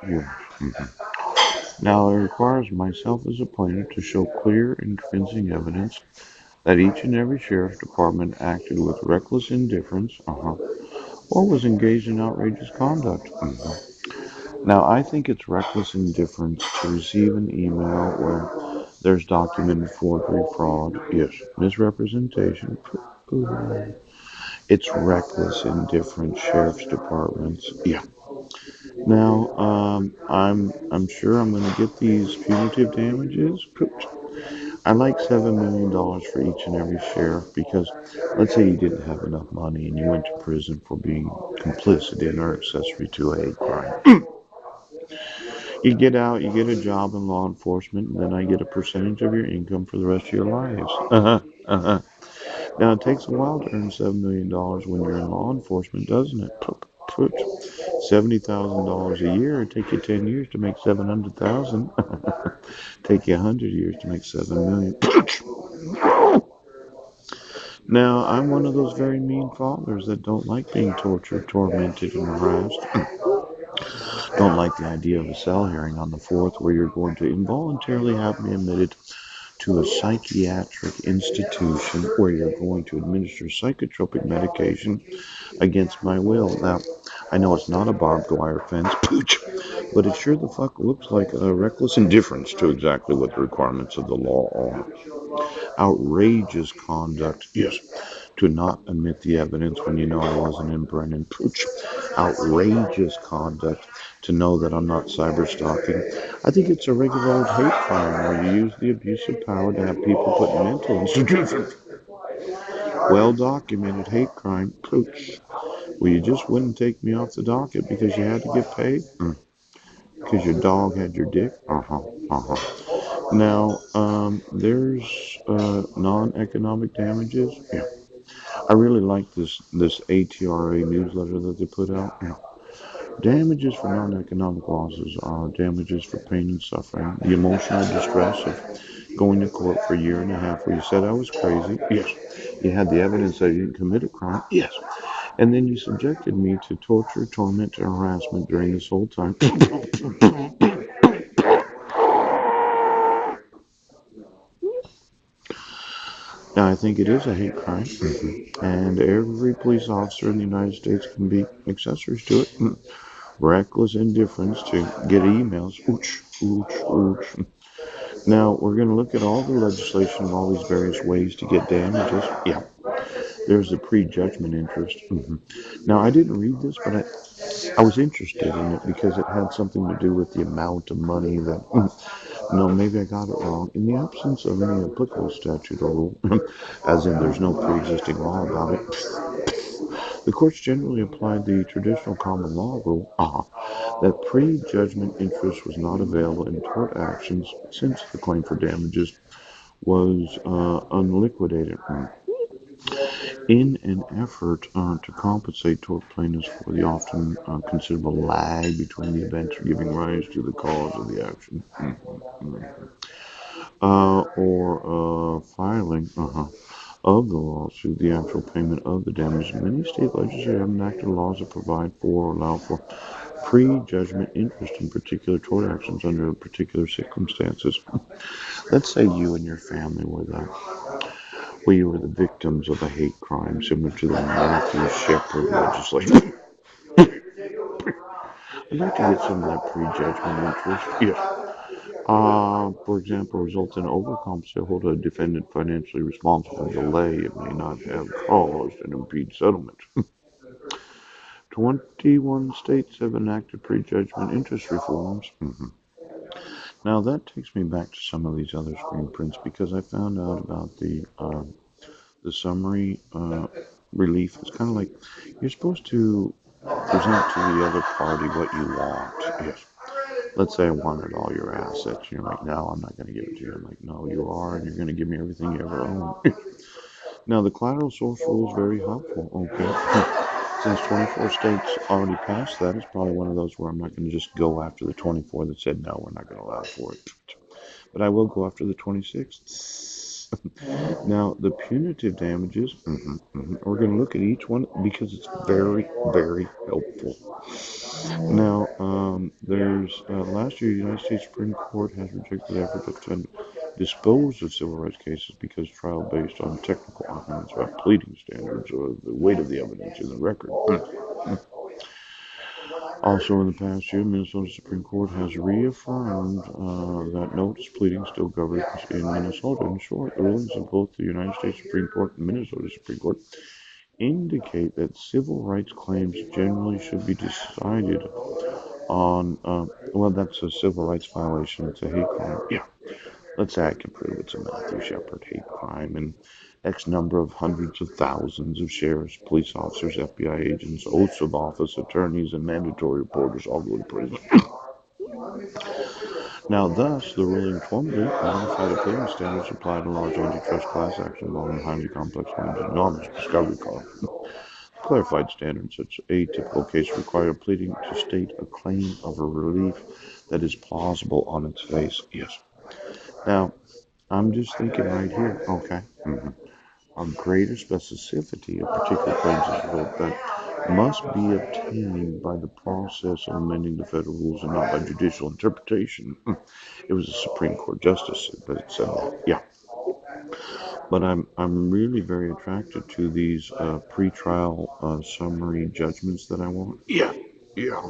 Yeah. Mhm. Now, it requires myself as a plaintiff to show clear and convincing evidence that each and every sheriff's department acted with reckless indifference, or was engaged in outrageous conduct. Now, I think it's reckless indifference to receive an email where there's documented forgery, fraud, yes, misrepresentation. It's reckless indifference, sheriff's departments. Yeah. Now, I'm sure I'm going to get these punitive damages. I like $7 million for each and every sheriff because let's say you didn't have enough money and you went to prison for being complicit in or accessory to a hate crime. You get out, you get a job in law enforcement, and then I get a percentage of your income for the rest of your lives. Uh-huh. Now it takes a while to earn $7 million when you're in law enforcement, doesn't it? Put $70,000 a year. It take you 10 years to make 700,000. Take you 100 years to make 7 million. Now I'm one of those very mean fathers that don't like being tortured, tormented, and harassed. Don't like the idea of a cell hearing on the 4th where you're going to involuntarily have me admitted to a psychiatric institution where you're going to administer psychotropic medication against my will. Now, I know it's not a barbed wire fence, pooch, but it sure the fuck looks like a reckless indifference to exactly what the requirements of the law are. Outrageous conduct, yes, to not admit the evidence when you know I wasn't in Brennan, pooch. Outrageous conduct to know that I'm not cyber stalking. I think it's a regular old hate crime where you use the abuse of power to have people put in mental institutions. Well documented hate crime, pooch. Well, you just wouldn't take me off the docket because you had to get paid? Because your dog had your dick? Now, there's non-economic damages. Yeah. I really like this ATRA newsletter that they put out. Yeah. Damages for non-economic losses are damages for pain and suffering, the emotional distress of going to court for a year and a half where you said I was crazy. Yes. You had the evidence that you didn't commit a crime. Yes. And then you subjected me to torture, torment, and harassment during this whole time. Now, I think it is a hate crime, and every police officer in the United States can be accessories to it. Reckless indifference to get emails. Ooch, ooch, ooch. Now, we're going to look at all the legislation of all these various ways to get damages. Yeah, there's the prejudgment interest. Now, I didn't read this, but I was interested in it because it had something to do with the amount of money that. No, maybe I got it wrong. In the absence of any applicable statute or rule, as in there's no pre-existing law about it, the courts generally applied the traditional common law rule that pre-judgment interest was not available in tort actions since the claim for damages was unliquidated. In an effort to compensate tort plaintiffs for the often considerable lag between the events giving rise to the cause of the action or filing of the lawsuit, the actual payment of the damage. Many state legislatures have enacted laws that provide for or allow for pre-judgment interest in particular tort actions under particular circumstances. Let's say you and your family were the victims of a hate crime similar to the Matthew Shepard legislation. I'd like to get some of that pre-judgment interest. Yes. For example, result in overcompensate hold a defendant financially responsible for delay it may not have caused and impede settlement. 21 states have enacted prejudgment interest reforms. Now that takes me back to some of these other screen prints because I found out about the summary relief. It's kind of like you're supposed to present to the other party what you want. Yes. Let's say I wanted all your assets. You're like, no, I'm not going to give it to you. I'm like, no, you are, and you're going to give me everything you ever own. Now, the collateral source rule is very helpful. Okay. Since 24 states already passed that, it's probably one of those where I'm not going to just go after the 24 that said, no, we're not going to allow for it. But I will go after the 26. Now, the punitive damages, we're going to look at each one because it's very, very helpful. Now, There's last year, the United States Supreme Court has rejected efforts to dispose of civil rights cases because trial based on technical arguments about pleading standards or the weight of the evidence in the record. Also, in the past year, Minnesota Supreme Court has reaffirmed that notice pleading still governs in Minnesota. In short, the rulings of both the United States Supreme Court and Minnesota Supreme Court indicate that civil rights claims generally should be decided on, well, that's a civil rights violation. It's a hate crime. Yeah, let's say I can prove it's a Matthew Shepard hate crime and X number of hundreds of thousands of sheriffs, police officers, FBI agents, oaths of office, attorneys, and mandatory reporters all go to prison. Now, thus, the ruling Twombly modified the pleading standards applied to large antitrust class action involving highly complex claims and enormous discovery costs. Clarified standards such as a typical case require pleading to state a claim of a relief that is plausible on its face. Yes. Now, I'm just thinking right here, okay, a greater specificity of particular claims that must be obtained by the process of amending the federal rules and not by judicial interpretation. It was a Supreme Court justice that said that. Yeah. But I'm really very attracted to these pretrial summary judgments that I want. Yeah. Yeah.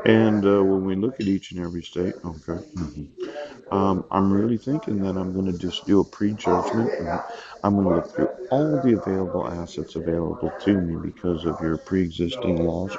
And when we look at each and every state, okay, I'm really thinking that I'm going to just do a prejudgment. And I'm going to look through all the available assets available to me because of your pre-existing laws.